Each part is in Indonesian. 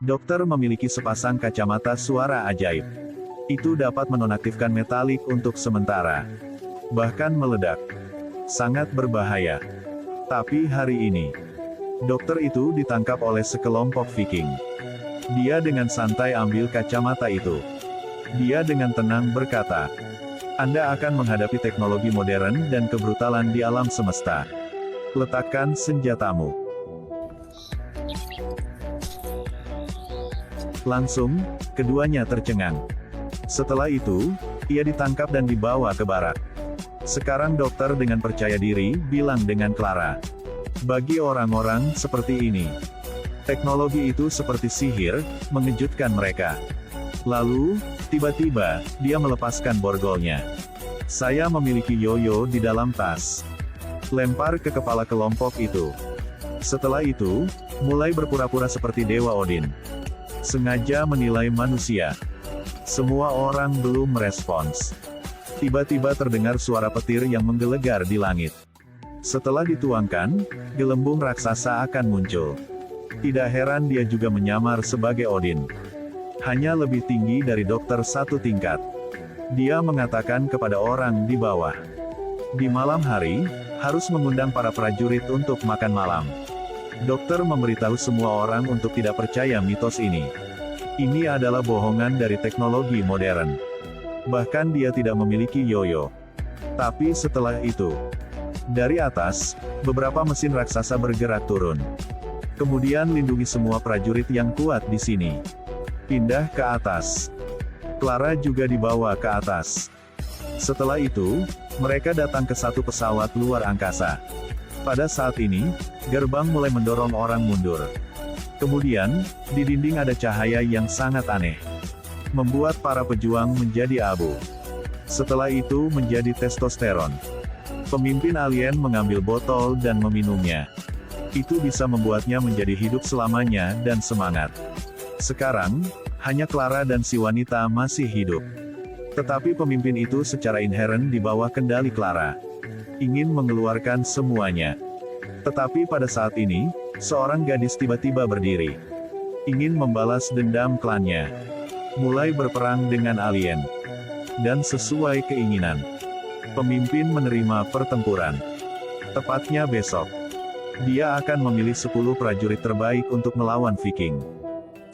Dokter memiliki sepasang kacamata suara ajaib. Itu dapat menonaktifkan metalik untuk sementara. Bahkan meledak. Sangat berbahaya. Tapi hari ini, dokter itu ditangkap oleh sekelompok Viking. Dia dengan santai ambil kacamata itu. Dia dengan tenang berkata, "Anda akan menghadapi teknologi modern dan kebrutalan di alam semesta. Letakkan senjatamu." Langsung, keduanya tercengang. Setelah itu, ia ditangkap dan dibawa ke barak. Sekarang dokter dengan percaya diri, bilang dengan Clara. Bagi orang-orang seperti ini, teknologi itu seperti sihir, mengejutkan mereka. Lalu, tiba-tiba, dia melepaskan borgolnya. "Saya memiliki yoyo di dalam tas." Lempar ke kepala kelompok itu. Setelah itu, mulai berpura-pura seperti Dewa Odin. Sengaja menilai manusia. Semua orang belum merespons. Tiba-tiba terdengar suara petir yang menggelegar di langit. Setelah dituangkan, gelembung raksasa akan muncul. Tidak heran dia juga menyamar sebagai Odin. Hanya lebih tinggi dari dokter satu tingkat. Dia mengatakan kepada orang di bawah. Di malam hari, harus mengundang para prajurit untuk makan malam. Dokter memberitahu semua orang untuk tidak percaya mitos ini. Ini adalah bohongan dari teknologi modern. Bahkan dia tidak memiliki yoyo. Tapi setelah itu, dari atas, beberapa mesin raksasa bergerak turun. Kemudian lindungi semua prajurit yang kuat di sini. Pindah ke atas. Clara juga dibawa ke atas. Setelah itu, mereka datang ke satu pesawat luar angkasa. Pada saat ini, gerbang mulai mendorong orang mundur. Kemudian, di dinding ada cahaya yang sangat aneh. Membuat para pejuang menjadi abu. Setelah itu menjadi testosteron. Pemimpin alien mengambil botol dan meminumnya. Itu bisa membuatnya menjadi hidup selamanya dan semangat. Sekarang, hanya Clara dan si wanita masih hidup. Tetapi pemimpin itu secara inheren di bawah kendali Clara. Ingin mengeluarkan semuanya. Tetapi pada saat ini, seorang gadis tiba-tiba berdiri. Ingin membalas dendam klannya. Mulai berperang dengan alien. Dan sesuai keinginan, pemimpin menerima pertempuran. Tepatnya besok, dia akan memilih 10 prajurit terbaik untuk melawan Viking.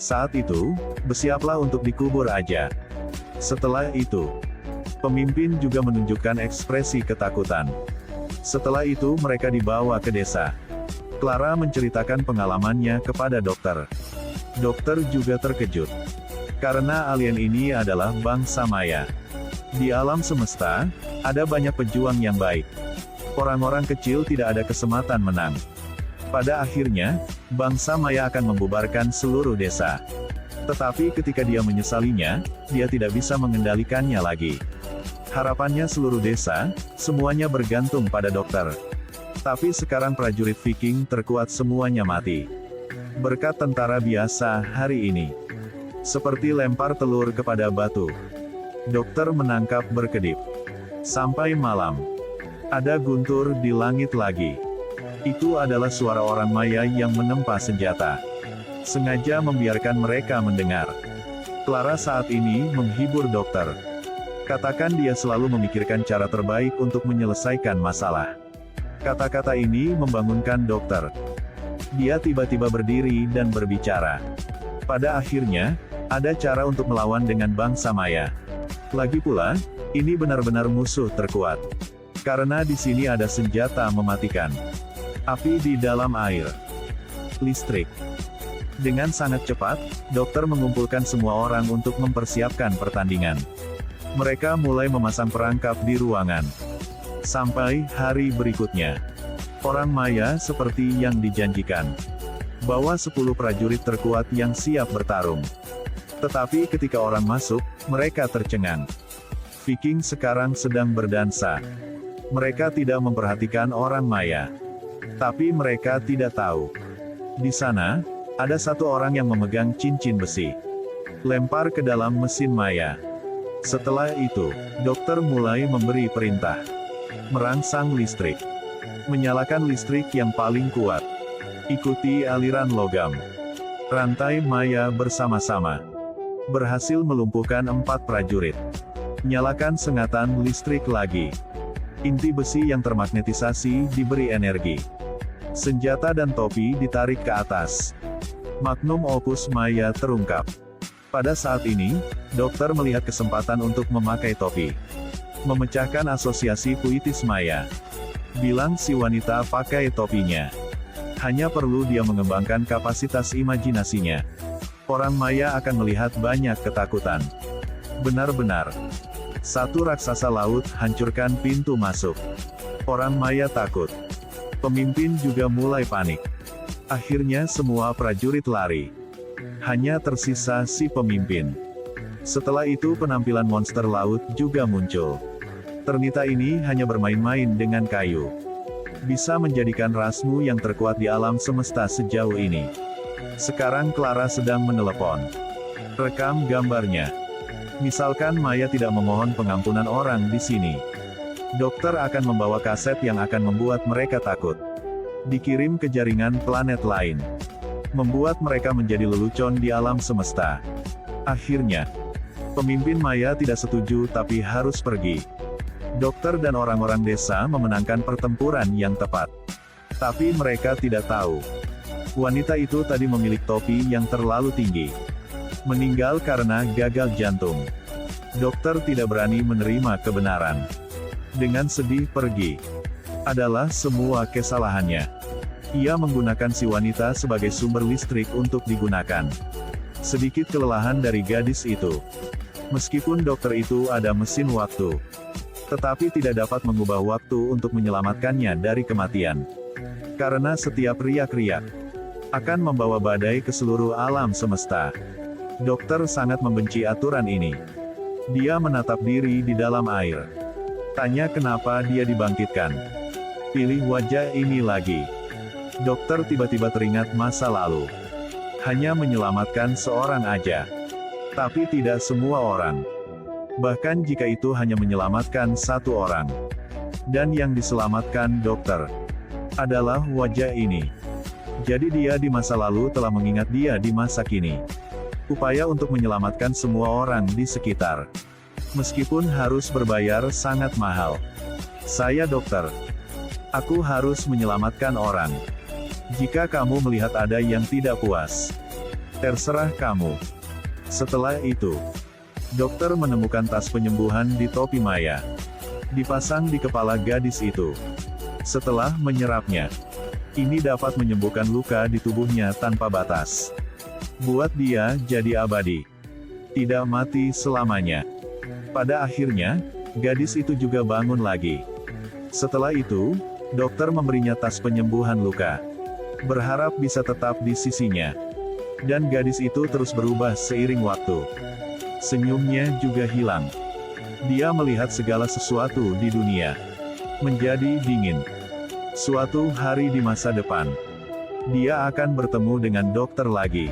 Saat itu, bersiaplah untuk dikubur aja. Setelah itu, pemimpin juga menunjukkan ekspresi ketakutan. Setelah itu mereka dibawa ke desa. Clara menceritakan pengalamannya kepada dokter. Dokter juga terkejut. Karena alien ini adalah bangsa Maya. Di alam semesta, ada banyak pejuang yang baik. Orang-orang kecil tidak ada kesempatan menang. Pada akhirnya, bangsa Maya akan membubarkan seluruh desa. Tetapi ketika dia menyesalinya, dia tidak bisa mengendalikannya lagi. Harapannya seluruh desa, semuanya bergantung pada dokter. Tapi sekarang prajurit Viking terkuat semuanya mati. Berkat tentara biasa hari ini. Seperti lempar telur kepada batu. Dokter menangkap berkedip. Sampai malam. Ada guntur di langit lagi. Itu adalah suara orang Maya yang menempa senjata. Sengaja membiarkan mereka mendengar. Clara saat ini menghibur dokter. Katakan dia selalu memikirkan cara terbaik untuk menyelesaikan masalah. Kata-kata ini membangunkan dokter. Dia tiba-tiba berdiri dan berbicara. Pada akhirnya, ada cara untuk melawan dengan bangsa Maya. Lagi pula, ini benar-benar musuh terkuat. Karena di sini ada senjata mematikan. Api di dalam air. Listrik. Dengan sangat cepat, dokter mengumpulkan semua orang untuk mempersiapkan pertandingan. Mereka mulai memasang perangkap di ruangan. Sampai hari berikutnya. Orang Maya seperti yang dijanjikan. Bawa 10 prajurit terkuat yang siap bertarung. Tetapi ketika orang masuk, mereka tercengang. Viking sekarang sedang berdansa. Mereka tidak memperhatikan orang Maya. Tapi mereka tidak tahu. Di sana, ada satu orang yang memegang cincin besi. Lempar ke dalam mesin Maya. Setelah itu, dokter mulai memberi perintah. Merangsang listrik. Menyalakan listrik yang paling kuat. Ikuti aliran logam. Rantai Maya bersama-sama berhasil melumpuhkan 4 prajurit. Nyalakan sengatan listrik lagi. Inti besi yang termagnetisasi diberi energi. Senjata dan topi ditarik ke atas. Magnum opus Maya terungkap. Pada saat ini, dokter melihat kesempatan untuk memakai topi. Memecahkan asosiasi puitis Maya. Bilang si wanita pakai topinya. Hanya perlu dia mengembangkan kapasitas imajinasinya. Orang Maya akan melihat banyak ketakutan. Benar-benar. Satu raksasa laut hancurkan pintu masuk. Orang Maya takut. Pemimpin juga mulai panik. Akhirnya semua prajurit lari. Hanya tersisa si pemimpin. Setelah itu penampilan monster laut juga muncul. Ternita ini hanya bermain-main dengan kayu. Bisa menjadikan rasmu yang terkuat di alam semesta sejauh ini. Sekarang Clara sedang menelepon. Rekam gambarnya. Misalkan Maya tidak memohon pengampunan orang di sini. Dokter akan membawa kaset yang akan membuat mereka takut. Dikirim ke jaringan planet lain. Membuat mereka menjadi lelucon di alam semesta. Akhirnya, pemimpin Maya tidak setuju tapi harus pergi. Dokter dan orang-orang desa memenangkan pertempuran yang tepat. Tapi mereka tidak tahu. Wanita itu tadi memiliki topi yang terlalu tinggi. Meninggal karena gagal jantung. Dokter tidak berani menerima kebenaran. Dengan sedih pergi. Adalah semua kesalahannya. Ia menggunakan si wanita sebagai sumber listrik untuk digunakan. Sedikit kelelahan dari gadis itu. Meskipun dokter itu ada mesin waktu. Tetapi tidak dapat mengubah waktu untuk menyelamatkannya dari kematian. Karena setiap riak-riak akan membawa badai ke seluruh alam semesta. Dokter sangat membenci aturan ini. Dia menatap diri di dalam air. Tanya kenapa dia dibangkitkan. Pilih wajah ini lagi. Dokter tiba-tiba teringat masa lalu. Hanya menyelamatkan seorang aja. Tapi tidak semua orang. Bahkan jika itu hanya menyelamatkan satu orang. Dan yang diselamatkan dokter adalah wajah ini. Jadi dia di masa lalu telah mengingat dia di masa kini. Upaya untuk menyelamatkan semua orang di sekitar. Meskipun harus berbayar sangat mahal. Saya dokter. Aku harus menyelamatkan orang. Jika kamu melihat ada yang tidak puas, terserah kamu. Setelah itu, dokter menemukan tas penyembuhan di topi Maya. Dipasang di kepala gadis itu. Setelah menyerapnya, ini dapat menyembuhkan luka di tubuhnya tanpa batas. Buat dia jadi abadi. Tidak mati selamanya. Pada akhirnya, gadis itu juga bangun lagi. Setelah itu, dokter memberinya tas penyembuhan luka. Berharap bisa tetap di sisinya. Dan gadis itu terus berubah seiring waktu. Senyumnya juga hilang. Dia melihat segala sesuatu di dunia menjadi dingin. Suatu hari di masa depan, dia akan bertemu dengan dokter lagi.